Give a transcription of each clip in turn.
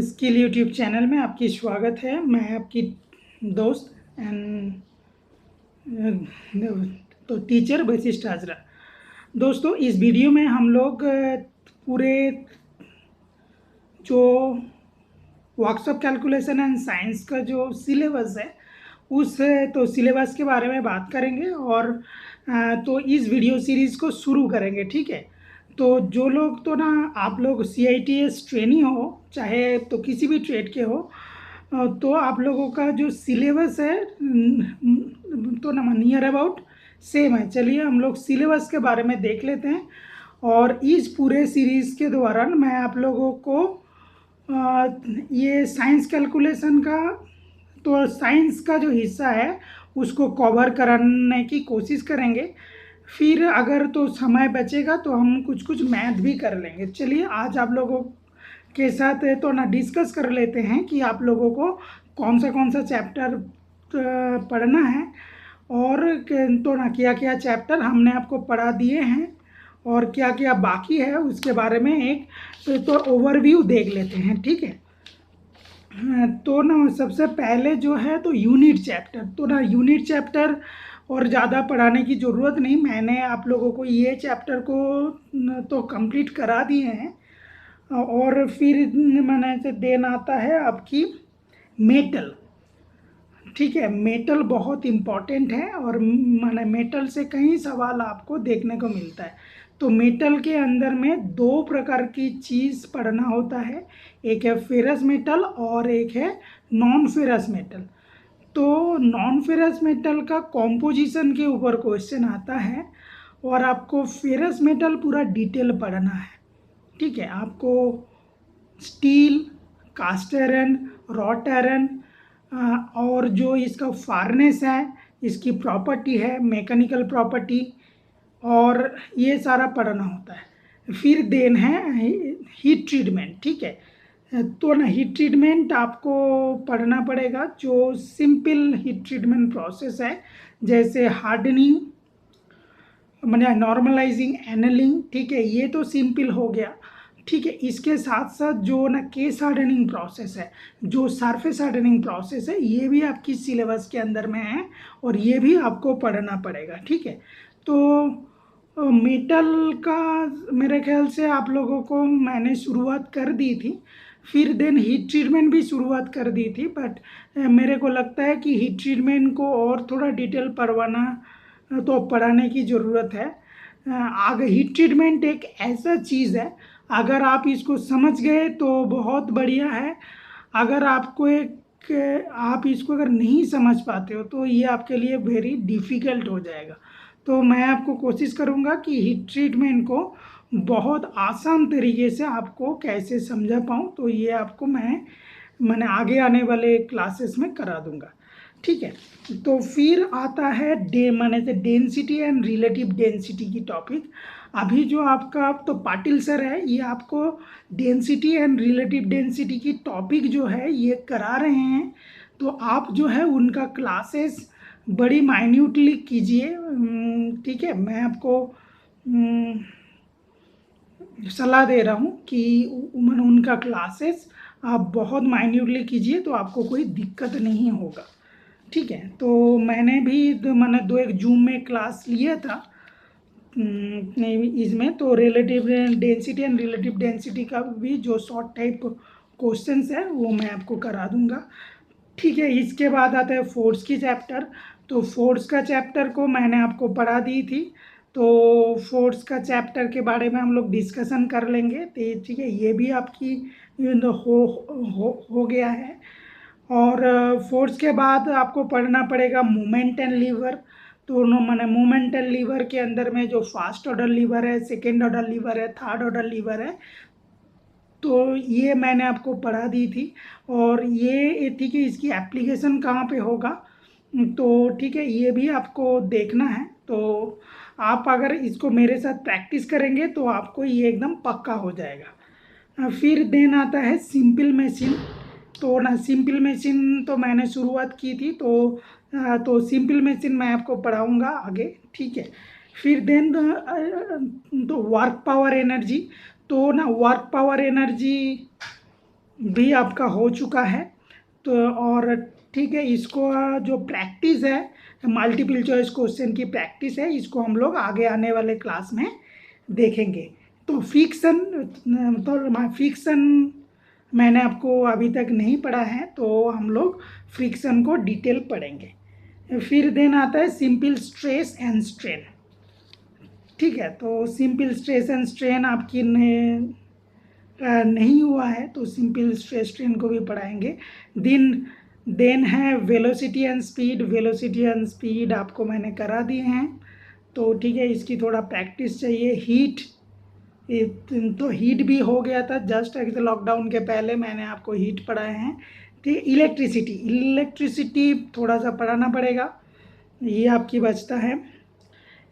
Skill YouTube channel में आपकी स्वागत है। मैं आपकी दोस्त एंड तो टीचर वशिष्ठ हाजरा। दोस्तों, इस वीडियो में हम लोग पूरे जो वर्कशॉप कैलकुलेशन एंड साइंस का जो सिलेबस है उस तो सिलेबस के बारे में बात करेंगे और तो इस वीडियो सीरीज़ को शुरू करेंगे। ठीक है, तो जो लोग तो ना आप लोग CITS ट्रेनी हो, चाहे तो किसी भी ट्रेड के हो, तो आप लोगों का जो सिलेबस है तो ना नियर अबाउट सेम है। चलिए हम लोग सिलेबस के बारे में देख लेते हैं और इस पूरे सीरीज़ के दौरान मैं आप लोगों को ये साइंस कैलकुलेशन का तो साइंस का जो हिस्सा है उसको कवर कराने की कोशिश करेंगे। फिर अगर तो समय बचेगा तो हम कुछ कुछ मैथ भी कर लेंगे। चलिए आज आप लोगों के साथ तो ना डिस्कस कर लेते हैं कि आप लोगों को कौन सा चैप्टर पढ़ना है और तो ना क्या क्या चैप्टर हमने आपको पढ़ा दिए हैं और क्या क्या बाकी है उसके बारे में एक तो ओवरव्यू देख लेते हैं। ठीक है, तो ना सबसे पहले जो है तो यूनिट चैप्टर, तो ना यूनिट चैप्टर और ज़्यादा पढ़ाने की ज़रूरत नहीं, मैंने आप लोगों को ये चैप्टर को तो कंप्लीट करा दिए हैं। और फिर मैंने से देन आता है आपकी मेटल। ठीक है, मेटल बहुत इम्पॉर्टेंट है और मैंने मेटल से कई सवाल आपको देखने को मिलता है। तो मेटल के अंदर में दो प्रकार की चीज़ पढ़ना होता है, एक है फेरस मेटल और एक है नॉन फेरस मेटल। तो नॉन फेरस मेटल का कॉम्पोजिशन के ऊपर क्वेश्चन आता है और आपको फेरस मेटल पूरा डिटेल पढ़ना है। ठीक है, आपको steel, cast iron, wrought iron और जो इसका फार्नेस है, इसकी प्रॉपर्टी है, मैकेनिकल प्रॉपर्टी, और ये सारा पढ़ना होता है। फिर देन है हीट ट्रीटमेंट। ठीक है, तो ना हीट ट्रीटमेंट आपको पढ़ना पड़ेगा, जो सिंपल हीट ट्रीटमेंट प्रोसेस है, जैसे हार्डनिंग, मैंने नॉर्मलाइजिंग, एनलिंग। ठीक है, ये तो सिंपल हो गया। ठीक है, इसके साथ साथ जो ना केस हार्डनिंग प्रोसेस है, जो सरफेस हार्डनिंग प्रोसेस है, ये भी आपकी सिलेबस के अंदर में है और ये भी आपको पढ़ना पड़ेगा। ठीक है, तो मेटल का मेरे ख्याल से आप लोगों को मैंने शुरुआत कर दी थी, फिर देन हीट ट्रीटमेंट भी शुरुआत कर दी थी, बट मेरे को लगता है कि हीट ट्रीटमेंट को और थोड़ा डिटेल तो पढ़ाने की ज़रूरत है। आगे हीट ट्रीटमेंट एक ऐसा चीज़ है, अगर आप इसको समझ गए तो बहुत बढ़िया है। अगर आप इसको अगर नहीं समझ पाते हो तो ये आपके लिए वेरी डिफ़िकल्ट हो जाएगा। तो मैं आपको कोशिश करूँगा कि हीट ट्रीटमेंट को बहुत आसान तरीके से आपको कैसे समझा पाऊँ, तो ये आपको मैंने आगे आने वाले क्लासेस में करा दूँगा। ठीक है, तो फिर आता है माने से डेंसिटी एंड रिलेटिव डेंसिटी की टॉपिक। अभी जो आपका तो पाटिल सर है, ये आपको डेंसिटी एंड रिलेटिव डेंसिटी की टॉपिक जो है ये करा रहे हैं, तो आप जो है उनका क्लासेस बड़ी माइन्यूटली कीजिए। ठीक है, मैं आपको सलाह दे रहा हूँ कि उनका क्लासेस आप बहुत माइन्यूटली कीजिए, तो आपको कोई दिक्कत नहीं होगा। ठीक है, तो मैंने दो एक जूम में क्लास लिया था इसमें, तो relative density and relative density का भी जो शॉर्ट टाइप क्वेश्चंस है वो मैं आपको करा दूंगा। ठीक है, इसके बाद आता है फोर्स की चैप्टर। तो फोर्स का चैप्टर को मैंने आपको पढ़ा दी थी, तो फोर्स का चैप्टर के बारे में हम लोग डिस्कशन कर लेंगे। तो ठीक है, ये भी आपकी हो गया है। और फोर्स के बाद आपको पढ़ना पड़ेगा मोमेंट एंड लीवर। तो मैंने मोमेंट एंड लीवर के अंदर में जो फास्ट ऑर्डर लीवर है, सेकेंड ऑर्डर लीवर है, थर्ड ऑर्डर लीवर है, तो ये मैंने आपको पढ़ा दी थी। और ये थी कि इसकी एप्लीकेशन कहाँ पे होगा, तो ठीक है, ये भी आपको देखना है। तो आप अगर इसको मेरे साथ प्रैक्टिस करेंगे तो आपको ये एकदम पक्का हो जाएगा। फिर देन आता है सिंपल मशीन। तो ना सिंपल मशीन तो मैंने शुरुआत की थी, तो सिंपल मशीन मैं आपको पढ़ाऊँगा आगे। ठीक है, फिर देन तो वर्क पावर एनर्जी। तो ना वर्क पावर एनर्जी भी आपका हो चुका है। तो और ठीक है, इसको जो प्रैक्टिस है, मल्टीपल चॉइस क्वेश्चन की प्रैक्टिस है, इसको हम लोग आगे आने वाले क्लास में देखेंगे। तो फ्रिक्शन मैंने आपको अभी तक नहीं पढ़ा है, तो हम लोग फ्रिक्शन को डिटेल पढ़ेंगे। फिर देन आता है सिंपल स्ट्रेस एंड स्ट्रेन। ठीक है, तो सिंपल स्ट्रेस एंड स्ट्रेन आपकी नहीं हुआ है, तो सिंपल स्ट्रेस स्ट्रेन को भी पढ़ाएंगे। देन है velocity and speed. Velocity and speed आपको मैंने करा दिए हैं, तो ठीक है, इसकी थोड़ा प्रैक्टिस चाहिए। हीट, तो हीट भी हो गया था जस्ट लॉकडाउन के पहले, मैंने आपको हीट पढ़ाए हैं। ठीक, इलेक्ट्रिसिटी थोड़ा सा पढ़ाना पड़ेगा, ये आपकी बचता है।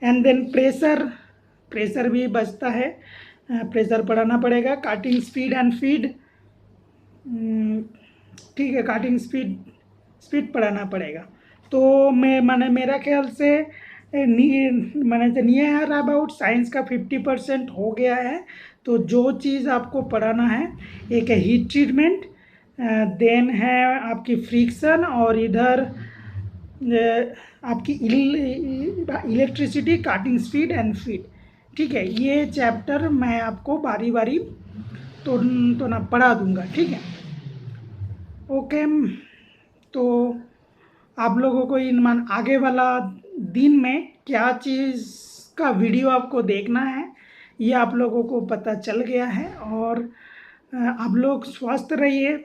एंड देन प्रेशर भी बचता है, प्रेशर पढ़ाना पड़ेगा। काटिंग स्पीड एंड फीड, ठीक है, काटिंग स्पीड पढ़ाना पड़ेगा। तो मैंने मेरा ख्याल से मैंने नियर अबाउट साइंस का 50% हो गया है। तो जो चीज़ आपको पढ़ाना है, एक है हीट ट्रीटमेंट, देन है आपकी फ्रिक्शन, और इधर आपकी electricity, cutting speed and feed. ठीक है, ये चैप्टर मैं आपको बारी बारी तो ना पढ़ा दूंगा। ठीक है, ओके। तो आप लोगों को आगे वाला दिन में क्या चीज़ का वीडियो आपको देखना है, ये आप लोगों को पता चल गया है। और आप लोग स्वस्थ रहिए,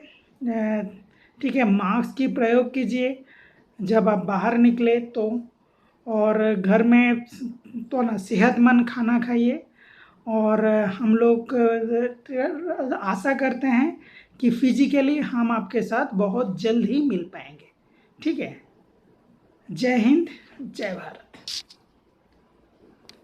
ठीक है, मास्क की प्रयोग कीजिए जब आप बाहर निकले तो, और घर में तो ना सेहतमंद खाना खाइए। और हम लोग आशा करते हैं कि फिजिकली हम आपके साथ बहुत जल्द ही मिल पाएंगे। ठीक है, जय हिंद, जय भारत।